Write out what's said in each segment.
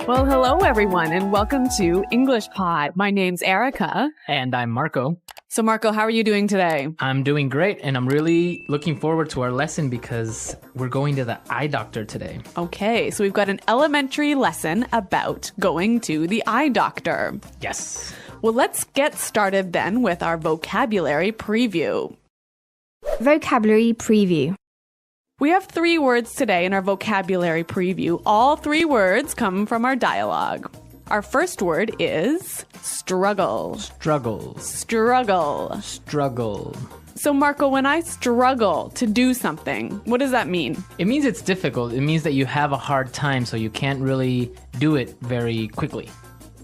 Well, hello, everyone, and welcome to English Pod. My name's Erica. And I'm Marco. So, Marco, how are you doing today? I'm doing great, and I'm really looking forward to our lesson because we're going to the eye doctor today. Okay, so we've got an elementary lesson about going to the eye doctor. Yes. Well, let's get started then with our vocabulary preview. Vocabulary preview. We have 3 words today in our vocabulary preview. All 3 words come from our dialogue. Our first word is struggle. Struggle. Struggle. Struggle. So, Marco, when I struggle to do something, what does that mean? It means it's difficult. It means that you have a hard time, so you can't really do it very quickly.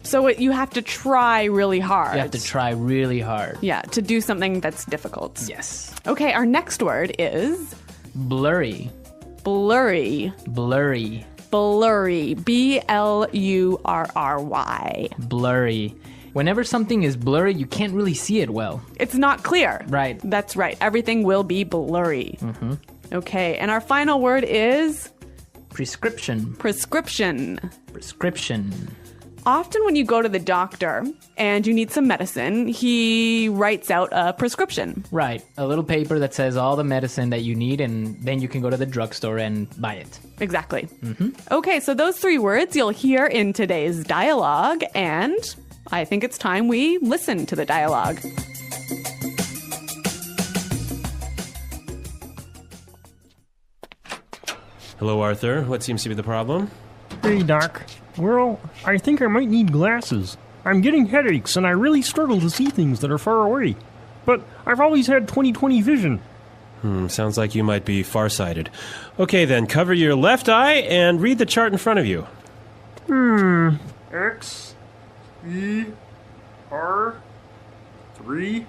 So you have to try really hard. You have to try really hard. Yeah, to do something that's difficult. Yes. Okay, our next word is blurry. Blurry. Blurry. Blurry. B-L-U-R-R-Y. Blurry. Whenever something is blurry, you can't really see it well. It's not clear. Right. That's right. Everything will be blurry. Mm-hmm. Okay, and our final word is prescription. Prescription. Prescription. Often when you go to the doctor and you need some medicine, he writes out a prescription. Right. A little paper that says all the medicine that you need, and then you can go to the drugstore and buy it. Exactly. Mm-hmm. Okay, so those 3 words you'll hear in today's dialogue, and I think it's time we listen to the dialogue. Hello, Arthur. What seems to be the problem? Hey, Doc. Well, I think I might need glasses. I'm getting headaches, and I really struggle to see things that are far away. But I've always had 20/20 vision. Sounds like you might be farsighted. Okay, then, cover your left eye and read the chart in front of you. X, E, R, 3,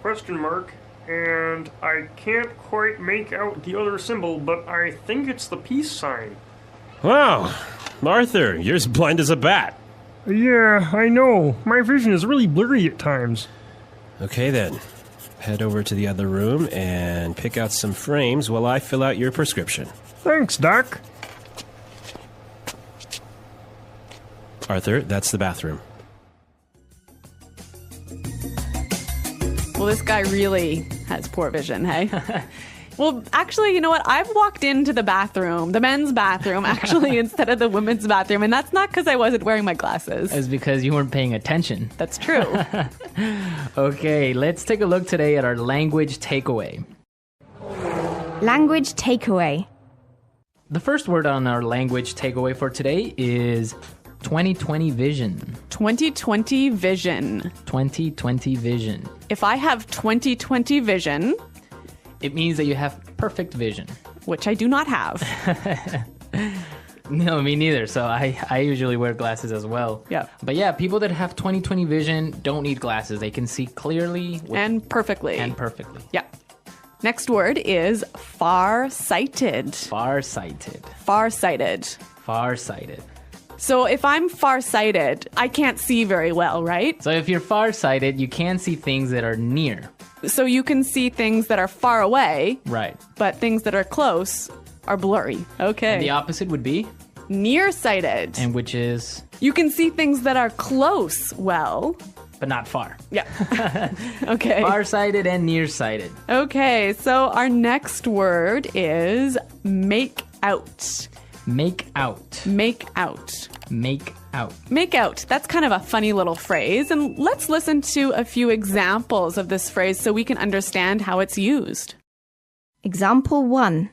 question mark, and I can't quite make out the other symbol, but I think it's the peace sign. Wow, Arthur, you're as blind as a bat. Yeah, I know. My vision is really blurry at times. Okay, then. Head over to the other room and pick out some frames while I fill out your prescription. Thanks, Doc. Arthur, that's the bathroom. Well, this guy really has poor vision, hey? Well, actually, you know what? I've walked into the bathroom, the men's bathroom, actually, instead of the women's bathroom, and that's not because I wasn't wearing my glasses. It's because you weren't paying attention. That's true. Okay, let's take a look today at our language takeaway. Language takeaway. The first word on our language takeaway for today is 20/20 vision. 20/20 vision. 20/20 vision. If I have 20/20 vision, it means that you have perfect vision. Which I do not have. No, me neither. So I usually wear glasses as well. Yeah. But yeah, people that have 20/20 vision don't need glasses. They can see clearly. And perfectly. Yeah. Next word is far-sighted. Far-sighted. Far-sighted. Far-sighted. So if I'm far-sighted, I can't see very well, right? So if you're far-sighted, you can see things that are near. So you can see things that are far away. Right. But things that are close are blurry. Okay. And the opposite would be? Nearsighted. And which is? You can see things that are close well. But not far. Yeah. Okay. Far-sighted and nearsighted. Okay, so our next word is make out. Make out. Make out. Make out. Make out. That's kind of a funny little phrase. And let's listen to a few examples of this phrase so we can understand how it's used. Example 1.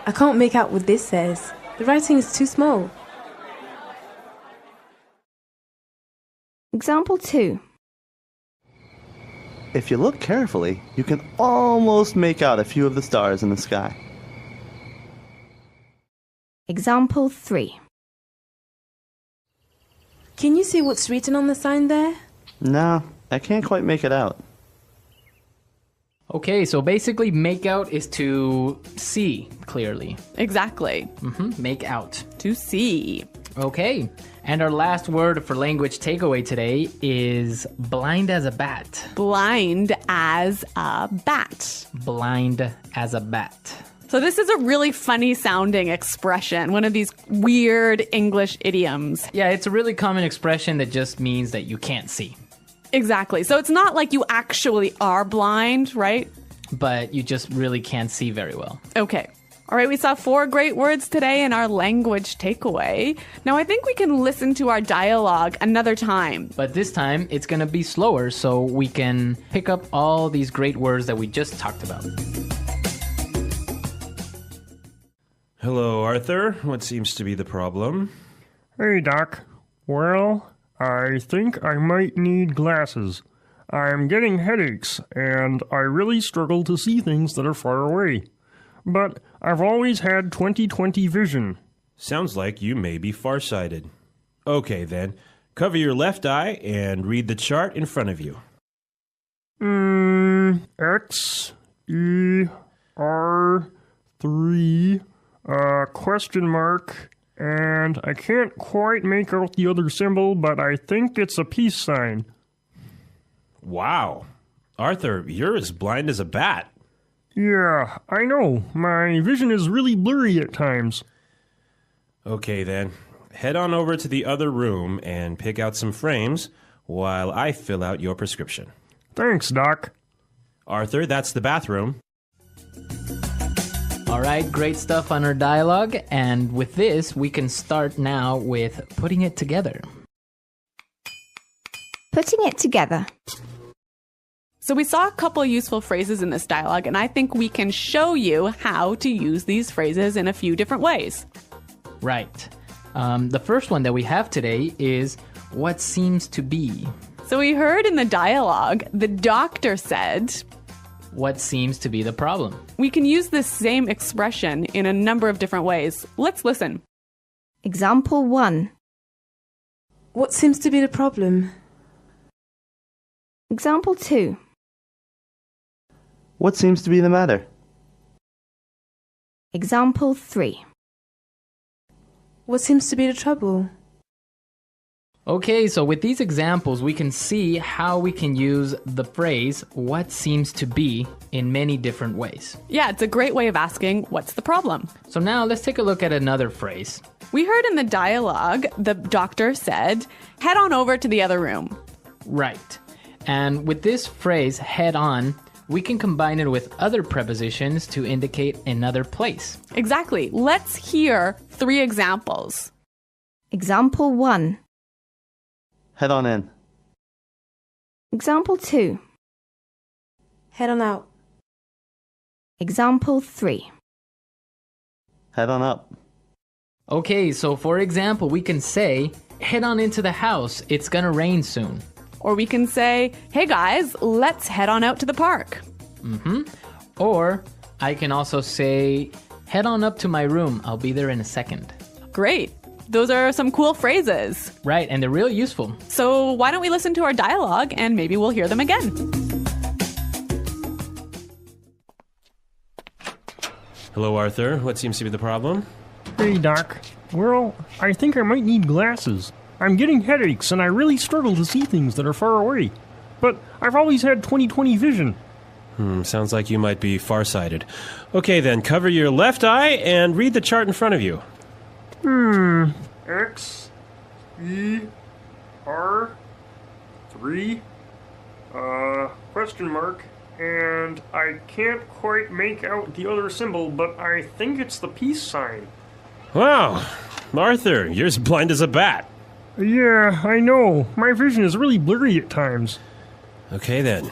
I can't make out what this says. The writing is too small. Example 2. If you look carefully, you can almost make out a few of the stars in the sky. Example 3. Can you see what's written on the sign there? No, I can't quite make it out. Okay, so basically make out is to see clearly. Exactly. Make out. To see. Okay, and our last word for language takeaway today is blind as a bat. Blind as a bat. Blind as a bat. So this is a really funny sounding expression, one of these weird English idioms. Yeah, it's a really common expression that just means that you can't see. Exactly. So it's not like you actually are blind, right? But you just really can't see very well. Okay. All right, we saw 4 great words today in our language takeaway. Now I think we can listen to our dialogue another time. But this time, it's going to be slower so we can pick up all these great words that we just talked about. Hello, Arthur. What seems to be the problem? Hey, Doc. Well, I think I might need glasses. I'm getting headaches, and I really struggle to see things that are far away. But I've always had 20/20 vision. Sounds like you may be farsighted. Okay, then. Cover your left eye and read the chart in front of you. X, E, R, 3, question mark, and I can't quite make out the other symbol, but I think it's a peace sign. Wow. Arthur, you're as blind as a bat. Yeah, I know. My vision is really blurry at times. Okay, then. Head on over to the other room and pick out some frames while I fill out your prescription. Thanks, Doc. Arthur, that's the bathroom. All right, great stuff on our dialogue. And with this, we can start now with putting it together. Putting it together. So we saw a couple useful phrases in this dialogue, and I think we can show you how to use these phrases in a few different ways. Right. The first one that we have today is what seems to be. So we heard in the dialogue, the doctor said, What seems to be the problem? we can use this same expression in a number of different ways. Let's listen. Example 1. What seems to be the problem? Example 2. What seems to be the matter? Example 3. What seems to be the trouble? Okay, so with these examples, we can see how we can use the phrase what seems to be in many different ways. Yeah, it's a great way of asking, what's the problem? So now let's take a look at another phrase. We heard in the dialogue, the doctor said, head on over to the other room. Right. And with this phrase, head on, we can combine it with other prepositions to indicate another place. Exactly. Let's hear 3 examples. Example 1. Head on in. Example 2. Head on out. Example 3. Head on up. Okay, so for example, we can say, head on into the house, it's gonna rain soon. Or we can say, hey guys, let's head on out to the park. Or I can also say, head on up to my room, I'll be there in a second. Great. Those are some cool phrases. Right, and they're real useful. So why don't we listen to our dialogue and maybe we'll hear them again. Hello, Arthur. What seems to be the problem? Hey, Doc. Well, I think I might need glasses. I'm getting headaches, and I really struggle to see things that are far away. But I've always had 20/20 vision. Sounds like you might be farsighted. Okay, then. Cover your left eye and read the chart in front of you. X, E, R, 3, question mark, and I can't quite make out the other symbol, but I think it's the peace sign. Wow. Arthur, you're as blind as a bat. Yeah, I know. My vision is really blurry at times. Okay, then.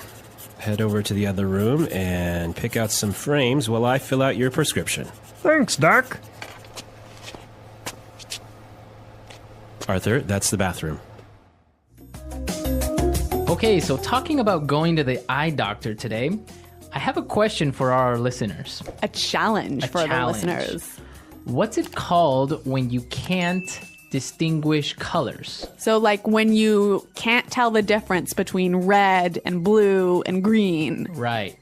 Head over to the other room and pick out some frames while I fill out your prescription. Thanks, Doc. Arthur, that's the bathroom. Okay, so talking about going to the eye doctor today, I have a question for our listeners. A challenge for the listeners. What's it called when you can't distinguish colors? So like when you can't tell the difference between red and blue and green. Right.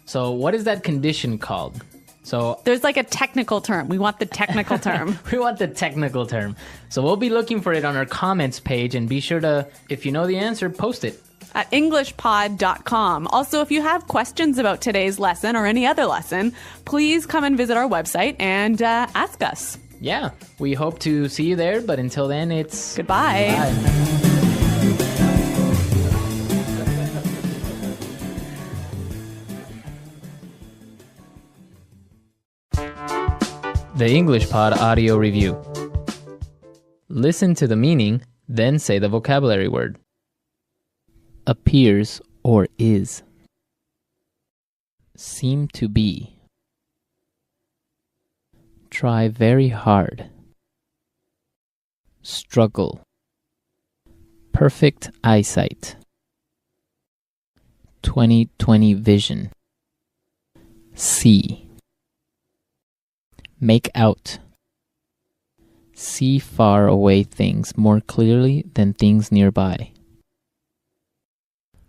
So what is that condition called? So There's like a technical term. We want the technical term. we want the technical term. So we'll be looking for it on our comments page, and be sure to, if you know the answer, post it. at englishpod.com. Also, if you have questions about today's lesson or any other lesson, please come and visit our website and ask us. Yeah, we hope to see you there, but until then, it's Goodbye. Bye. The English Pod Audio Review. Listen to the meaning, then say the vocabulary word. Appears or is. Seem to be. Try very hard. Struggle. Perfect eyesight. 20/20 vision. See. Make out. See far away things more clearly than things nearby.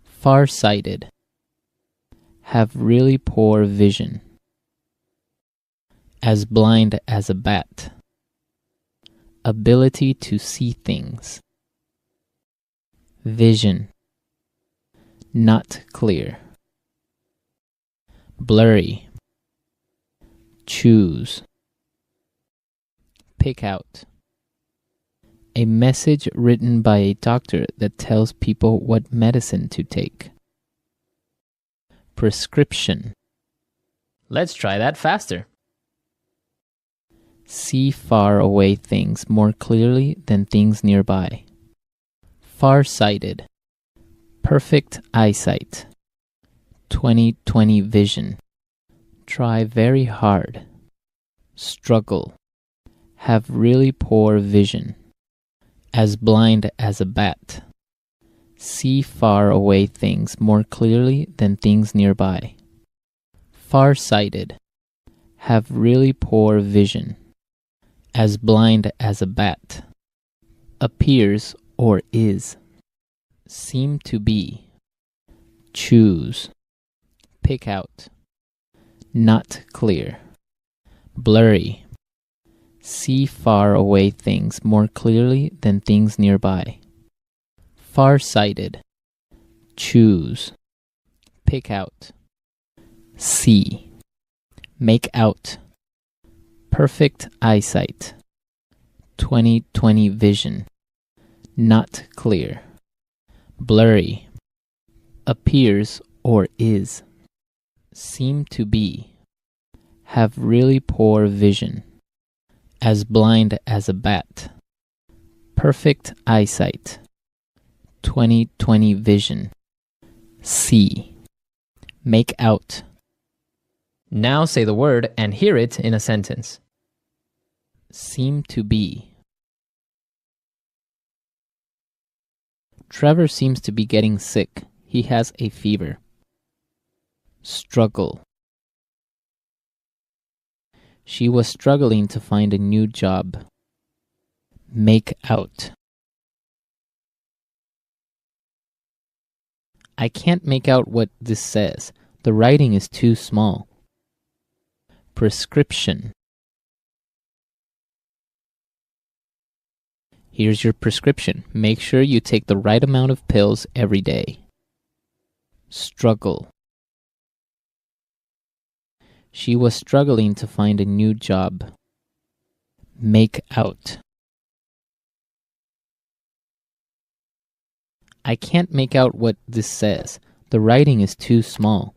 Far-sighted. Have really poor vision. As blind as a bat. Ability to see things. Vision. Not clear. Blurry. Choose. Pick out. A message written by a doctor that tells people what medicine to take. Prescription. Let's try that faster. See far away things more clearly than things nearby. Far-sighted. Perfect eyesight. 20/20 vision. Try very hard. Struggle. Have really poor vision. As blind as a bat. See far away things more clearly than things nearby. Far-sighted. Have really poor vision. As blind as a bat. Appears or is. Seem to be. Choose. Pick out. Not clear. Blurry. See far away things more clearly than things nearby. Far-sighted. Choose. Pick out. See. Make out. Perfect eyesight. 20/20 vision. Not clear. Blurry. Appears or is. Seem to be. Have really poor vision. As blind as a bat. Perfect eyesight. 20/20 vision. See. Make out. Now say the word and hear it in a sentence. Seem to be. Trevor seems to be getting sick. He has a fever. Struggle. She was struggling to find a new job. Make out. I can't make out what this says. The writing is too small. Prescription. Here's your prescription. Make sure you take the right amount of pills every day. Struggle. She was struggling to find a new job. Make out. I can't make out what this says. The writing is too small.